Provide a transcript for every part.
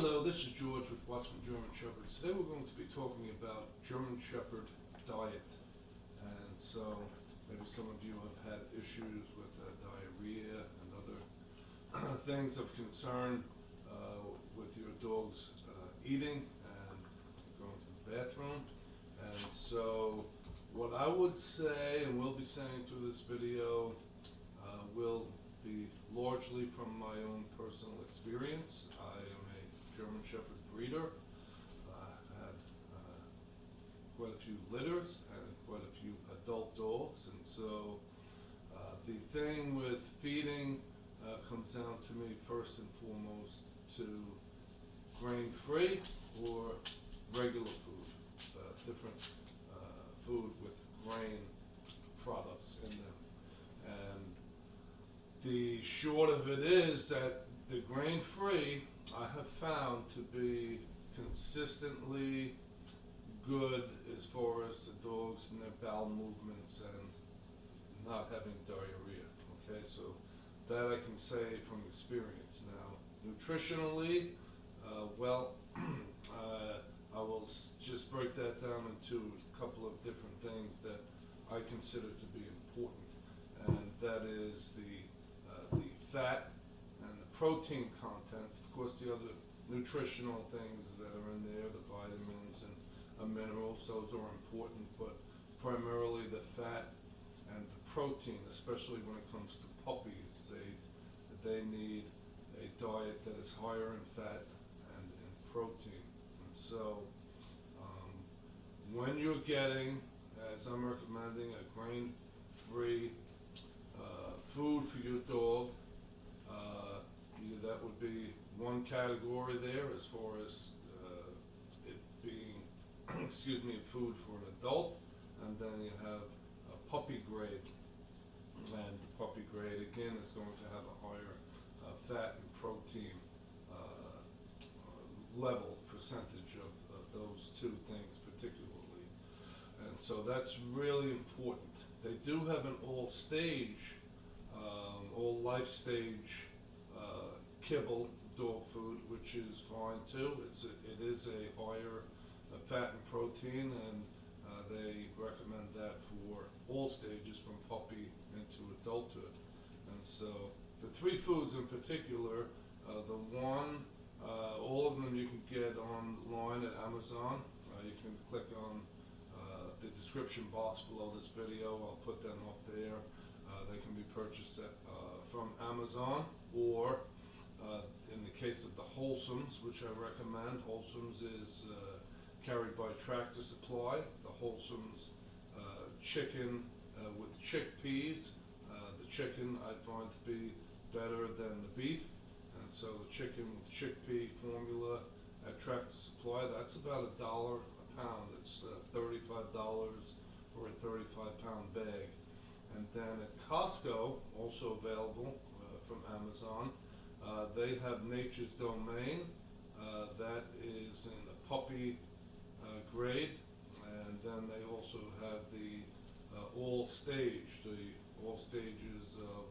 Hello, this is George with Watchman German Shepherds. Today we're going to be talking about German Shepherd diet. And so maybe some of you have had issues with diarrhea and other things of concern with your dog's eating and going to the bathroom. And so what I would say, and will be saying through this video, will be largely from my own personal experience. I am a German Shepherd breeder. I've had quite a few litters and quite a few adult dogs, and so the thing with feeding comes down to me first and foremost to grain-free or regular food, different food with grain products in them. And the short of it is that the grain-free I have found to be consistently good as far as the dogs and their bowel movements and not having diarrhea. Okay, so that I can say from experience. Now, nutritionally, I will just break that down into a couple of different things that I consider to be important, and that is the fat and the protein content. Of course, the other nutritional things that are in there, the vitamins and minerals, those are important, but primarily the fat and the protein, especially when it comes to puppies. They need a diet that is higher in fat and in protein. And so when you're getting, as I'm recommending, a grain-free food for your dog, that would be one category there as far as it being, food for an adult, and then you have a puppy grade, and the puppy grade again is going to have a higher fat and protein level percentage of those two things particularly, and so that's really important. They do have an all life stage kibble dog food, which is fine too. It is a higher fat and protein, and they recommend that for all stages from puppy into adulthood. And so the three foods in particular, all of them you can get online at Amazon. You can click on the description box below this video. I'll put them up there. They can be purchased from Amazon, or in the case of the Wholesomes, which I recommend. Wholesomes is carried by Tractor Supply. The Wholesomes chicken with chickpeas. The chicken I find to be better than the beef, and so the chicken with chickpea formula at Tractor Supply, that's about $1 a pound. It's $35 for a 35-pound bag. And then at Costco, also available from Amazon, they have Nature's Domain. That is in the puppy grade, and then they also have the all stages of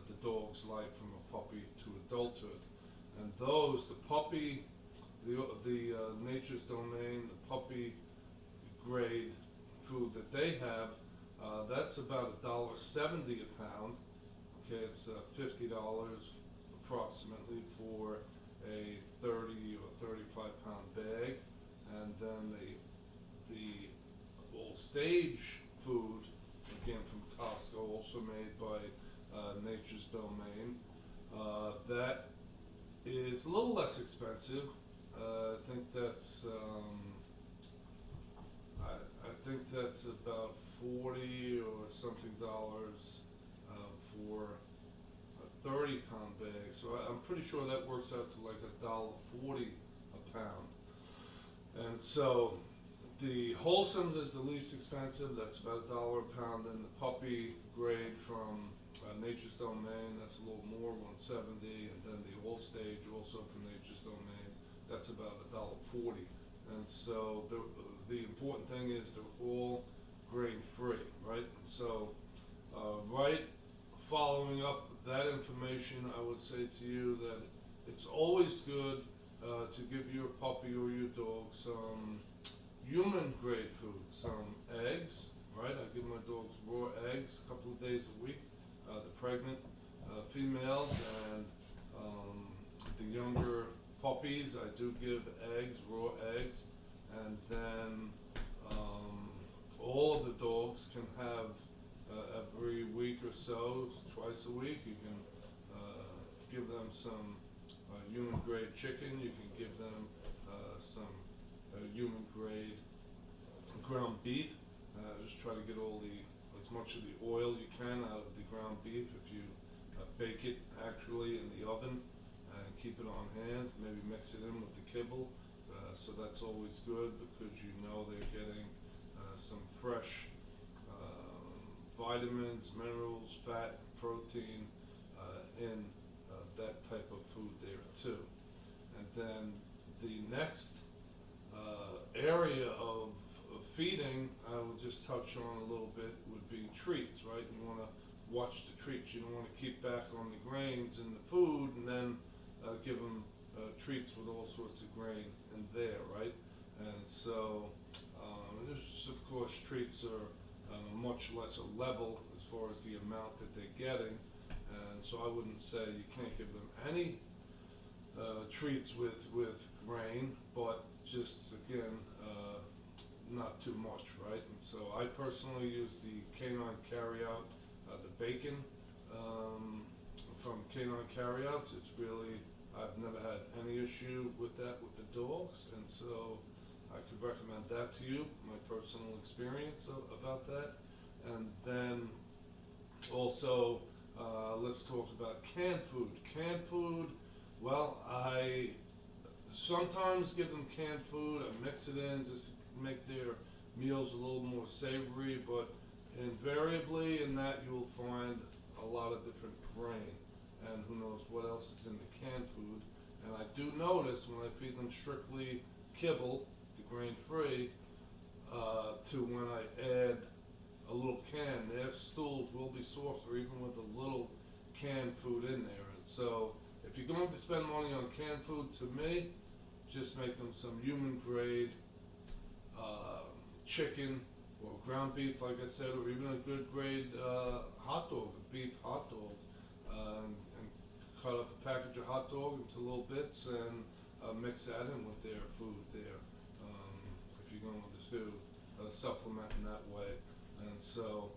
the dog's life from a puppy to adulthood. And those, the puppy, the Nature's Domain, the puppy grade food that they have, that's about $1.70 a pound. Okay, it's $50 approximately for a 30 or 35-pound bag, and then the all stage food, again from Costco, also made by Nature's Domain. That is a little less expensive. I think that's about $40 or something dollars for a 30-pound bag. So I'm pretty sure that works out to like $1.40 a pound. And so the Wholesomes is the least expensive. That's about $1 a pound. And the puppy grade from Nature's Domain, that's a little more, $1.70. And then the all stage, also from Nature's Domain, that's about $1.40. And so the important thing is they're all grain-free, right? And so right following up that information, I would say to you that it's always good to give your puppy or your dog some human grade food, some eggs, right? I give my dogs raw eggs a couple of days a week. The pregnant females and the younger puppies, I do give eggs, raw eggs, and then all of the dogs can have every week or so, twice a week, you can give them some human grade chicken, you can give them some human grade ground beef. Just try to get as much of the oil you can out of the ground beef. If you bake it actually in the oven and keep it on hand, maybe mix it in with the kibble. So that's always good because you know they're getting some fresh vitamins, minerals, fat, protein in that type of food there too. And then the next area of feeding I will just touch on a little bit would be treats, right? You want to watch the treats. You don't want to keep back on the grains in the food and then give them treats with all sorts of grain in there, right? And so there's, of course, treats are much less a level as far as the amount that they're getting, and so I wouldn't say you can't give them any treats with grain, but just again not too much, right? And so I personally use the Canine Carryout, the bacon from Canine Carryouts. It's really, I've never had any issue with that with the dogs, and so I could recommend that to you, my personal experience about that. And then also, let's talk about canned food. Canned food, well, I sometimes give them canned food, I mix it in just to make their meals a little more savory, but invariably in that you will find a lot of different grain, and who knows what else is in the canned food. And I do notice when I feed them strictly kibble, grain free, to when I add a little can, their stools will be softer even with a little canned food in there. And so if you're going to spend money on canned food, to me, just make them some human grade chicken or ground beef, like I said, or even a good grade hot dog, a beef hot dog, and cut up a package of hot dog into little bits and mix that in with their food there. If you're going to supplement in that way. And so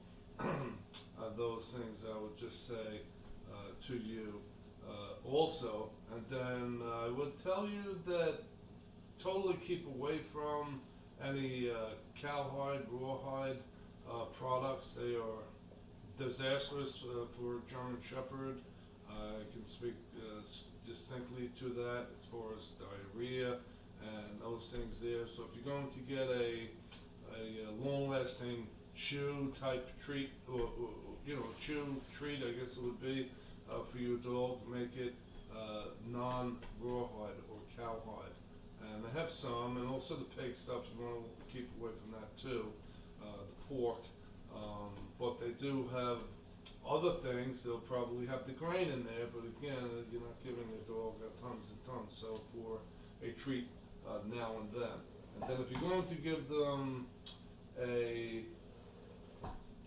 those things I would just say to you also. And then I would tell you that totally keep away from any cowhide, rawhide products. They are disastrous for German Shepherd. I can speak distinctly to that as far as diarrhea and those things there. So if you're going to get a long-lasting chew type treat, or chew treat, I guess it would be for your dog, make it non-rawhide or cowhide. And they have some, and also the pig stuff. You want to keep away from that too. The pork, but they do have other things. They'll probably have the grain in there, but again, you're not giving the dog tons and tons. So for a treat now and then. And then if you're going to give them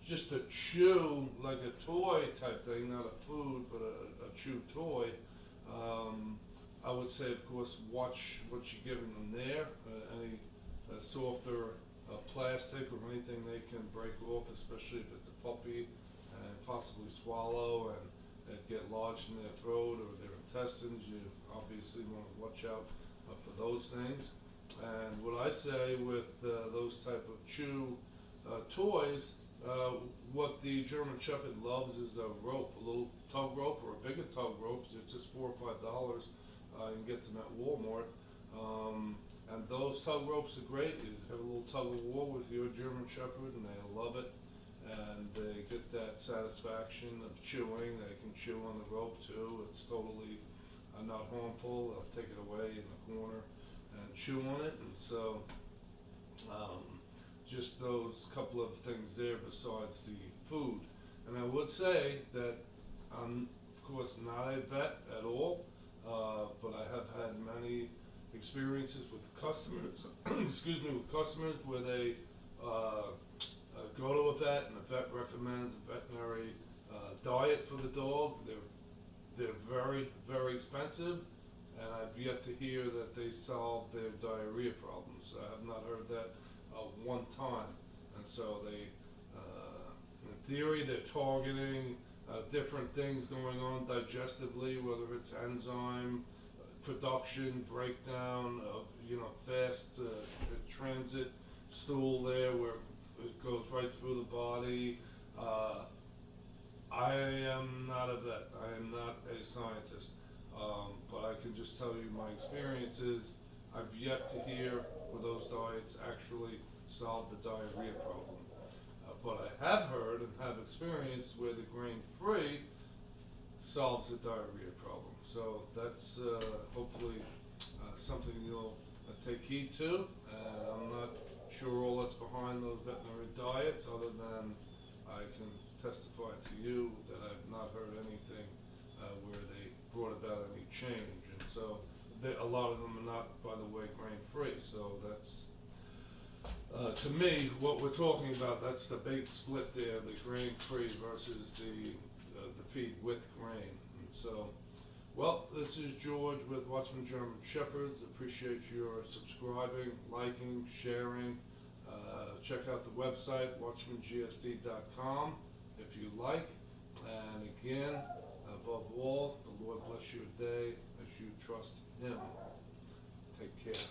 just a chew, like a toy type thing, not a food, but a chew toy, I would say, of course, watch what you're giving them there. Any softer plastic or anything they can break off, especially if it's a puppy, and possibly swallow and get lodged in their throat or their intestines. You obviously want to watch out for those things. And what I say with those type of chew toys, what the German Shepherd loves is a rope, a little tug rope or a bigger tug rope. It's just $4 or $5. You can get them at Walmart. And those tug ropes are great. You have a little tug of war with your German Shepherd and they love it. And they get that satisfaction of chewing. They can chew on the rope too. It's totally not harmful. They'll take it away in the corner and chew on it. And so just those couple of things there besides the food. And I would say that I'm, of course, not a vet at all, but I have had many experiences with customers, excuse me, with customers where they go to a vet and the vet recommends a veterinary diet for the dog. They're very, very expensive, and I've yet to hear that they solve their diarrhea problems. I have not heard that one time, and so in theory, they're targeting different things going on digestively, whether it's enzyme production, breakdown of fast transit stool there where it goes right through the body. I am not a vet. I am not a scientist, but I can just tell you my experiences. I've yet to hear where those diets actually solve the diarrhea problem. But I have heard and have experienced where the grain-free solves the diarrhea problem. So that's hopefully something you'll take heed to. And I'm not sure all that's behind those veterinary diets, other than I can testify to you that I've not heard anything where they brought about any change. And so a lot of them are not, by the way, grain-free. So that's to me, what we're talking about, that's the big split there, the grain-free versus the feed with grain. And so, well, this is George with Watchman German Shepherds. Appreciate your subscribing, liking, sharing. Check out the website, watchmangsd.com, if you like. And again, above all, the Lord bless your day as you trust Him. Take care.